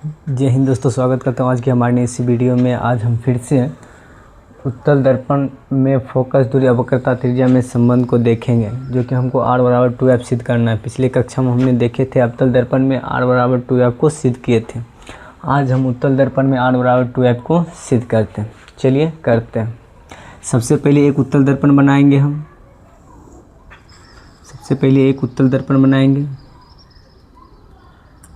जय हिंद दोस्तों, स्वागत करता हूँ आज की हमारी इस वीडियो में। आज हम फिर से उत्तल दर्पण में फोकस दूरी अवक्रता त्रिज्या में संबंध को देखेंगे, जो कि हमको r बराबर 2f सिद्ध करना है। पिछले कक्षा में हमने देखे थे अवतल दर्पण में r बराबर 2f को सिद्ध किए थे। आज हम उत्तल दर्पण में r बराबर 2f को सिद्ध करते हैं। चलिए करते हैं। सबसे पहले एक उत्तल दर्पण बनाएंगे हम। सबसे पहले एक उत्तल दर्पण बनाएंगे।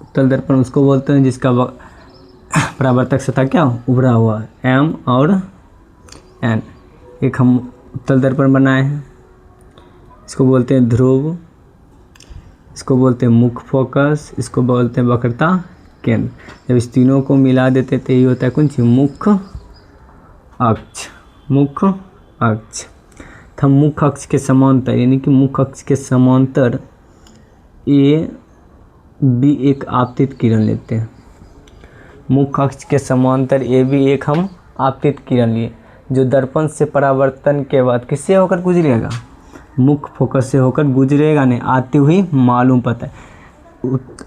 उत्तल दर्पण उसको बोलते हैं जिसका परावर्तक सतह क्या उभरा हुआ है, m और n। एक हम उत्तल दर्पण बनाए हैं, इसको बोलते हैं ध्रुव, इसको बोलते हैं मुख्य फोकस, इसको बोलते हैं वक्रता केंद्र। जब इस तीनों को मिला देते तो ये होता है कौन सी मुख्य अक्ष। मुख्य अक्ष था मुख्य अक्ष के समांतर, यानी कि मुख्य अक्ष के समांतर ए बी एक आपतित किरण लेते हैं। मुख्य अक्ष के समांतर ए बी एक हम आपतित किरण लिए, जो दर्पण से परावर्तन के बाद किससे होकर गुजरेगा, मुख्य फोकस से होकर गुजरेगा, नहीं आती हुई मालूम पड़ता है।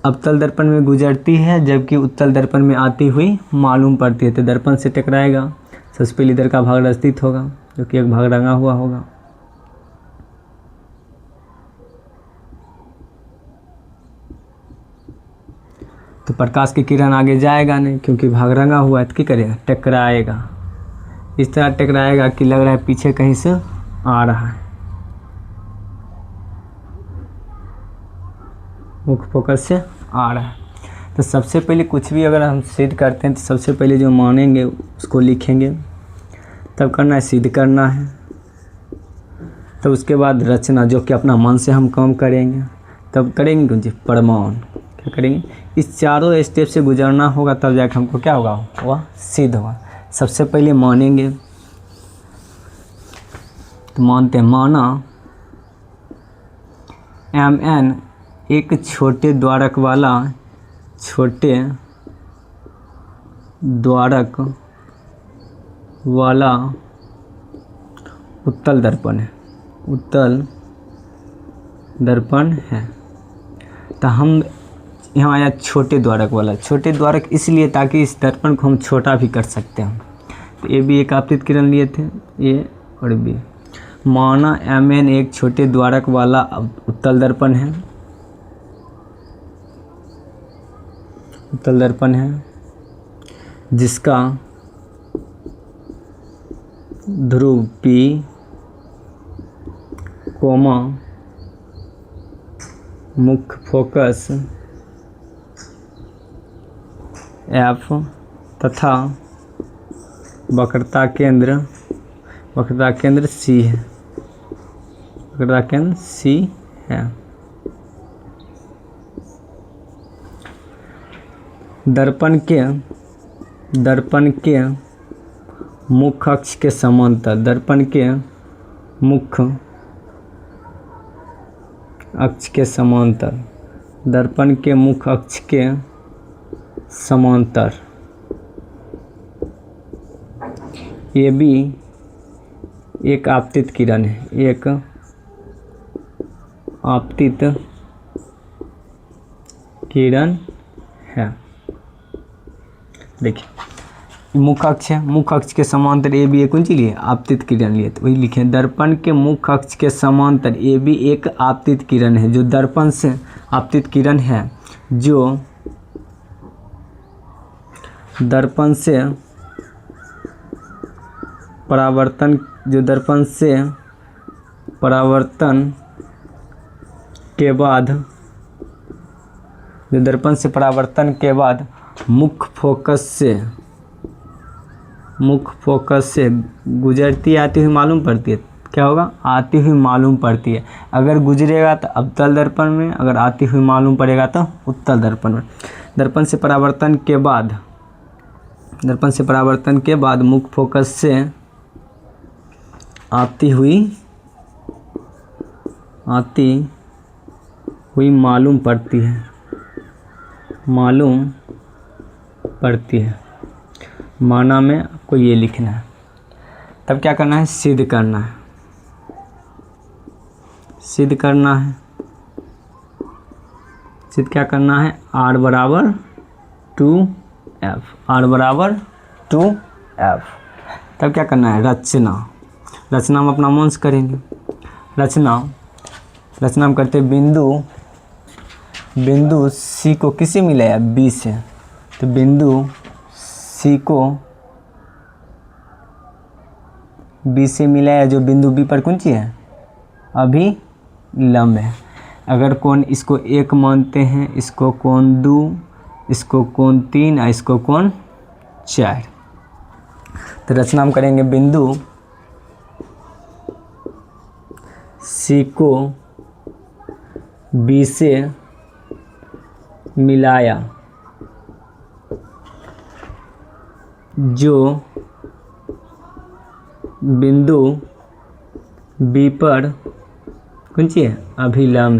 अवतल दर्पण में गुजरती है, जबकि उत्तल दर्पण में आती हुई मालूम पड़ती है। तो दर्पण से टकराएगा, सबसे पहले इधर का भाग रस्तित होगा, जो कि एक भाग रंगा हुआ होगा। तो प्रकाश की किरण आगे जाएगा नहीं, क्योंकि भाग रंगा हुआ है। तो क्या करेगा, टकराएगा। इस तरह टकराएगा कि लग रहा है पीछे कहीं से आ रहा है, मुख्य फोकस से आ रहा है। तो सबसे पहले कुछ भी अगर हम सिद्ध करते हैं तो सबसे पहले जो मानेंगे उसको लिखेंगे, तब करना है सिद्ध करना है। तो उसके बाद रचना, जो कि अपना मन से हम काम करेंगे, तब करेंगे कौन सी प्रमाण। क्या करेंगे, इस चारों स्टेप से गुजरना होगा, तब जाकर हमको क्या होगा, वह सिद्ध होगा। सबसे पहले मानेंगे, तो मानते हैं माना mn एक छोटे द्वारक वाला उत्तल दर्पण है। उत्तल दर्पण है। तो हम यहाँ आया छोटे द्वारक वाला। छोटे द्वारक इसलिए ताकि इस दर्पण को हम छोटा भी कर सकते हैं। तो ए भी एक आपतित किरण लिए थे, ए और बी। माना mn एक छोटे द्वारक वाला उत्तल दर्पण है। उत्तल दर्पण है जिसका ध्रुव P, मुख्य फोकस F तथा वक्रता केंद्र C है। वक्रता केंद्र C है। दर्पण के मुख्य अक्ष के समांतर, दर्पण के मुख्य अक्ष के समांतर, दर्पण के मुख्य अक्ष के समांतर ये भी एक आपतित किरण है। एक आपतित किरण है। देखिए मुख्य अक्ष है, मुख्य अक्ष के समांतर ए बी एक कौन सी लिए, आपतित किरण लिए। तो वही लिखे, दर्पण के मुख्य अक्ष के समांतर ए बी एक आपतित किरण है, जो दर्पण से आपतित किरण है, जो दर्पण से परावर्तन के बाद मुख्य फोकस से गुजरती आती हुई मालूम पड़ती है। क्या होगा, आती हुई मालूम पड़ती है। अगर गुजरेगा तो अवतल दर्पण में, अगर आती हुई मालूम पड़ेगा तो उत्तल दर्पण में। दर्पण से परावर्तन के बाद मुख्य फोकस से आती हुई मालूम पड़ती है। माना में आपको ये लिखना है। तब क्या करना है, सिद्ध करना है। सिद्ध करना है। सिद्ध क्या करना है, r बराबर 2 एफ, आर बराबर 2f। तब क्या करना है, रचना हम अपना मन से करेंगे। रचना हम करते हैं बिंदु सी को किससे मिलाया, बी से। तो बिंदु सी को बी से मिलाया, जो बिंदु बी पर कौन सी है, अभिलंब है। अगर कोण इसको 1 मानते हैं, इसको कोण 2, इसको कोण 3 और इसको कोण 4। तो रचना हम करेंगे बिंदु सी को बी से मिलाया, जो बिंदु बी पर कौन सी है, अभिलंब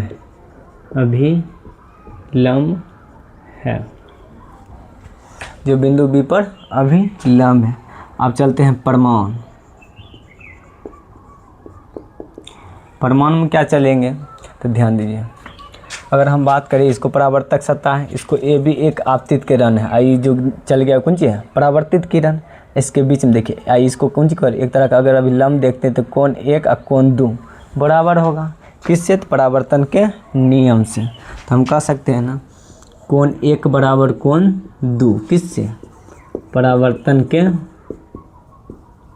है, जो बिंदु बी पर अभिलंब है। अब चलते हैं प्रमाण में क्या चलेंगे, तो ध्यान दीजिए। अगर हम बात करें, इसको परावर्तक सत्ता है, इसको ए भी एक आपतित किरण है, आई जो चल गया कौन सी है, परावर्तित किरण। इसके बीच में देखिए, आई इसको कौन सी कर, एक तरह का अगर अभिलंब देखते हैं तो कोण 1 और कोण 2 बराबर होगा, किससे, तो परावर्तन के नियम से। तो हम कह सकते हैं ना, कोण 1 बराबर कोण 2, किससे, परावर्तन के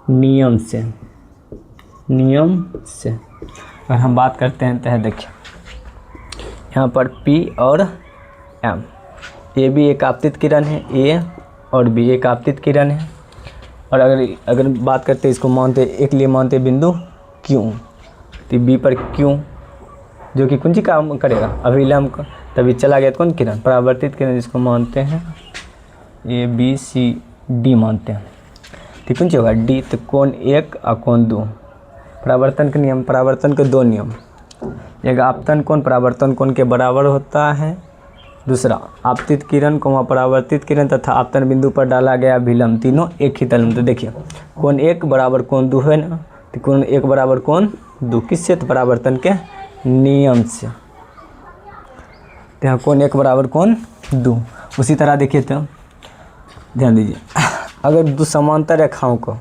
नियम से। अगर हम बात करते हैं तो देखिए यहाँ पर P और M, ए भी एक आपतित किरण है, ए और बी एक आपतित किरण है। और अगर बात करते हैं, इसको मानते एक लिए मानते बिंदु Q, तो बी पर Q जो कि कौन सी काम करेगा, अभिलंब का, तभी चला गया कौन किरण, परावर्तित किरण, जिसको मानते हैं ABCD मानते हैं। ठीक कौन सी होगा, D। तो कोण 1 और कोण 2, परावर्तन के नियम, परावर्तन के 2 नियम। एक आपतन कोण परावर्तन कोण के बराबर होता है, दूसरा आपतित किरण को परावर्तित किरण तथा आपतन बिंदु पर डाला गया अभिलंब, तीनों एक ही तल में। तो देखिए कोण 1 बराबर कोण 2 है ना, तो कोण 1 बराबर कोण 2, किससे, तो परावर्तन के नियम से। तो यहाँ कोण 1 बराबर कोण 2। उसी तरह देखिए, तो ध्यान दीजिए, अगर दो समांतर रेखाओं को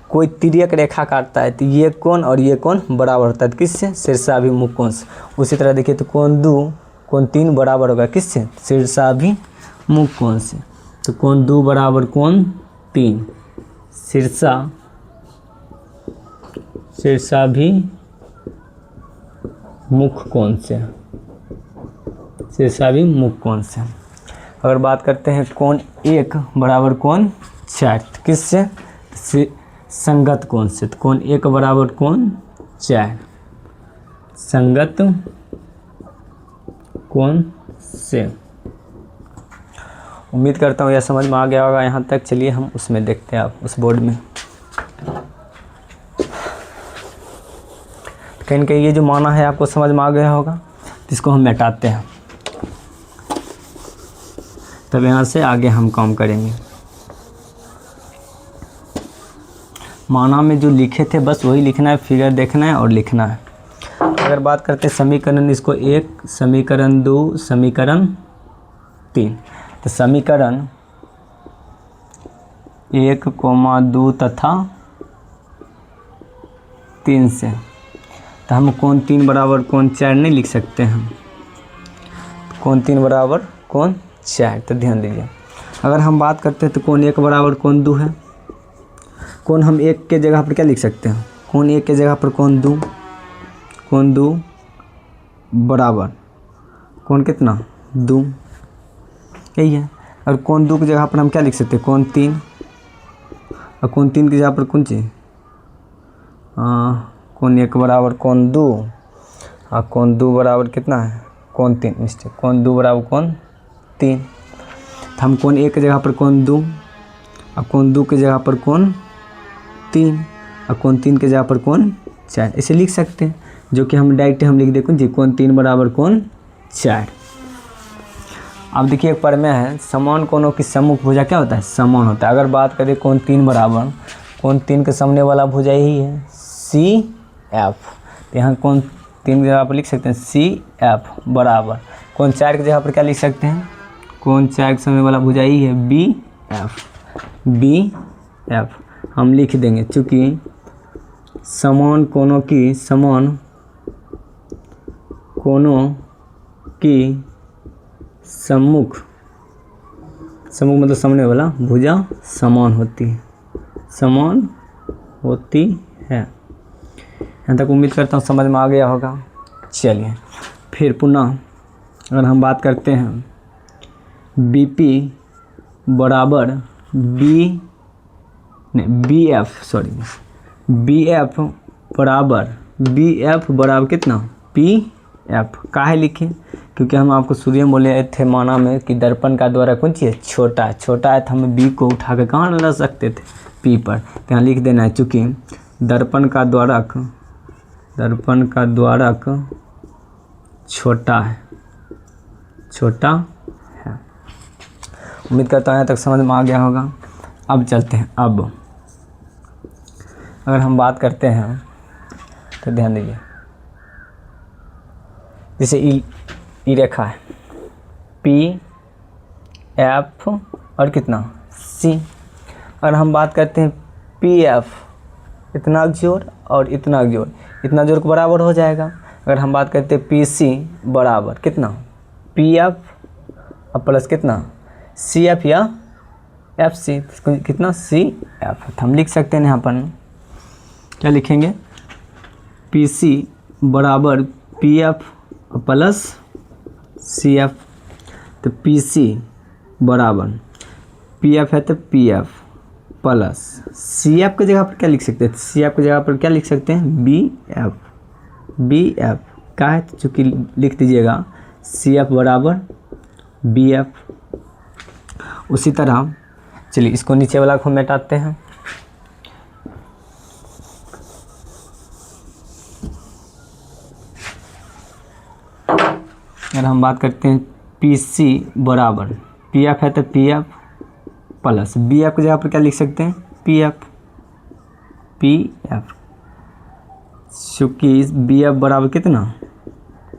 कोई तिर्यक रेखा काटता है, तो ये कोण और ये कोण बराबर होता है, किससे, शीर्षाभिमुख कोण से। उसी तरह देखिए, तो कोण 2 कोण 3 बराबर होगा, किससे, शीर्षाभिमुख कोण से। तो कोण 2 बराबर कोण 3 शीर्षाभिमुख कोण से। अगर बात करते हैं कोण 1 बराबर कोण 4, किससे, संगत कोण से। तो कोण 1 बराबर कोण 4 संगत कोण से। उम्मीद करता हूँ यह समझ में आ गया होगा यहाँ तक। चलिए हम उसमें देखते हैं, आप उस बोर्ड में कहीं न कहीं ये जो माना है आपको समझ में आ गया होगा, इसको हम मिटाते हैं, तब यहाँ से आगे हम काम करेंगे। माना में जो लिखे थे बस वही लिखना है, फिगर देखना है और लिखना है। अगर बात करते हैं समीकरण, इसको 1, समीकरण 2, समीकरण 3, तो समीकरण 1, 2 तथा 3 से तो हम कोण 3 बराबर कोण 4 नहीं लिख सकते हैं, कोण 3 बराबर कोण 4। तो ध्यान दीजिए, अगर हम बात करते हैं तो कोण 1 बराबर कोण 2 है। कोण हम 1 के जगह पर क्या लिख सकते हैं, कोण 1 के जगह पर कोण 2 बराबर कोण कितना 2, यही है। और कोण 2 की जगह पर हम क्या लिख सकते हैं, कोण 3, और कोण 3 की जगह पर कौन सी, कोण 1 बराबर कोण 2 और कोण 2 बराबर कितना है, कोण 3, मिस्टेक, कोण 2 बराबर कोण 3। तो हम कोण 1 की जगह पर कोण 2 और कोण 2 की जगह पर कोण 3 और कोण 3 की जगह पर कोण 4 इसे लिख सकते हैं, जो कि हम डायरेक्ट हम लिख दें जी कोण 3 बराबर कोण 4। अब देखिए एक प्रमेय है, समान कोणों की सम्मुख भुजा क्या होता है, समान होता है। अगर बात करें कोण 3 बराबर, कोण 3 के सामने वाला भुजा यही है CF, तो यहाँ कोण 3 की जगह पर लिख सकते हैं CF बराबर कोण 4 की जगह पर क्या लिख सकते हैं, कोण 4 के सामने वाला भुजा यही है एफ, बी एफ हम लिख देंगे, चूँकि समान कोणों की सम्मुख मतलब सामने वाला भुजा समान होती है। यहाँ तक उम्मीद करता हूँ समझ में आ गया होगा। चलिए फिर पुनः अगर हम बात करते हैं BP बराबर BF बराबर कितना PF। काहे लिखे? क्योंकि हम आपको शुरू में बोले थे माना में कि दर्पण का द्वारा कौन चीज़ छोटा है तो हम B को उठा कर कहाँ ला सकते थे P पर। तो यहाँ लिख देना है, चूँकि दर्पण का द्वारक छोटा है। उम्मीद करता हूँ यहाँ तक समझ में आ गया होगा। अब चलते हैं, अब अगर हम बात करते हैं तो ध्यान दीजिए, जैसे ई रेखा है PF और कितना C। अगर हम बात करते हैं PF इतना जोड़ और इतना जोड़, इतना जोड़ को बराबर हो जाएगा। अगर हम बात करते हैं PC बराबर कितना PF और प्लस कितना CF या FC, कितना CF। तो हम लिख सकते हैं यहाँ पर क्या लिखेंगे, PC बराबर PF प्लस CF। तो PC बराबर PF है तो PF प्लस CF की जगह पर क्या लिख सकते हैं, CF की जगह पर क्या लिख सकते हैं BF का है, चूँकि लिख दीजिएगा CF बराबर BF। उसी तरह चलिए इसको नीचे वाला को मिटाते हैं। अगर हम बात करते हैं PC बराबर PF है तो PF प्लस BF की जगह पर क्या लिख सकते हैं PF, चूँकि BF बराबर कितना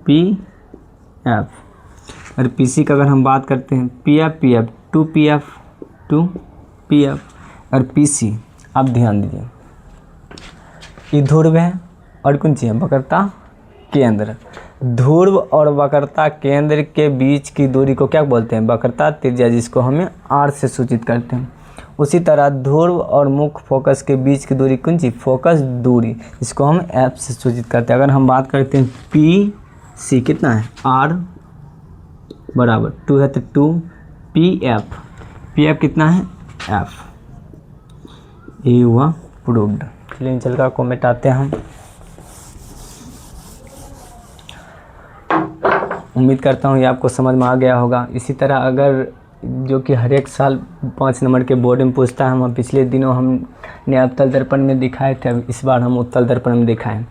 PF। और PC का अगर हम बात करते हैं PF 2PF और PC। अब ध्यान दीजिए, ये ध्रुव है और कौन सी है वक्रता केंद्र। ध्रुव और वक्रता केंद्र के बीच की दूरी को क्या बोलते हैं, वक्रता त्रिज्या, जिसको हमें R से सूचित करते हैं। उसी तरह ध्रुव और मुख्य फोकस के बीच की दूरी कौन सी फोकस दूरी, जिसको हम F से सूचित करते हैं। अगर हम बात करते हैं PC कितना है R बराबर 2 है तो 2PF कितना है F। ये हुआ प्रूव्ड। चलिए चल का को मिटाते हैं हम। उम्मीद करता हूँ ये आपको समझ में आ गया होगा। इसी तरह अगर जो कि हर एक साल 5 नंबर के बोर्ड में पूछता है, हम पिछले दिनों हमने अवतल दर्पण में दिखाए थे, अब इस बार हम उत्तल दर्पण में दिखाएं।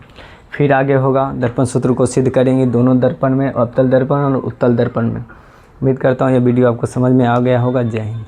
फिर आगे होगा दर्पण सूत्र को सिद्ध करेंगे दोनों दर्पण में, अवतल दर्पण और उत्तल दर्पण में। उम्मीद करता हूँ ये वीडियो आपको समझ में आ गया होगा। जय हिंद।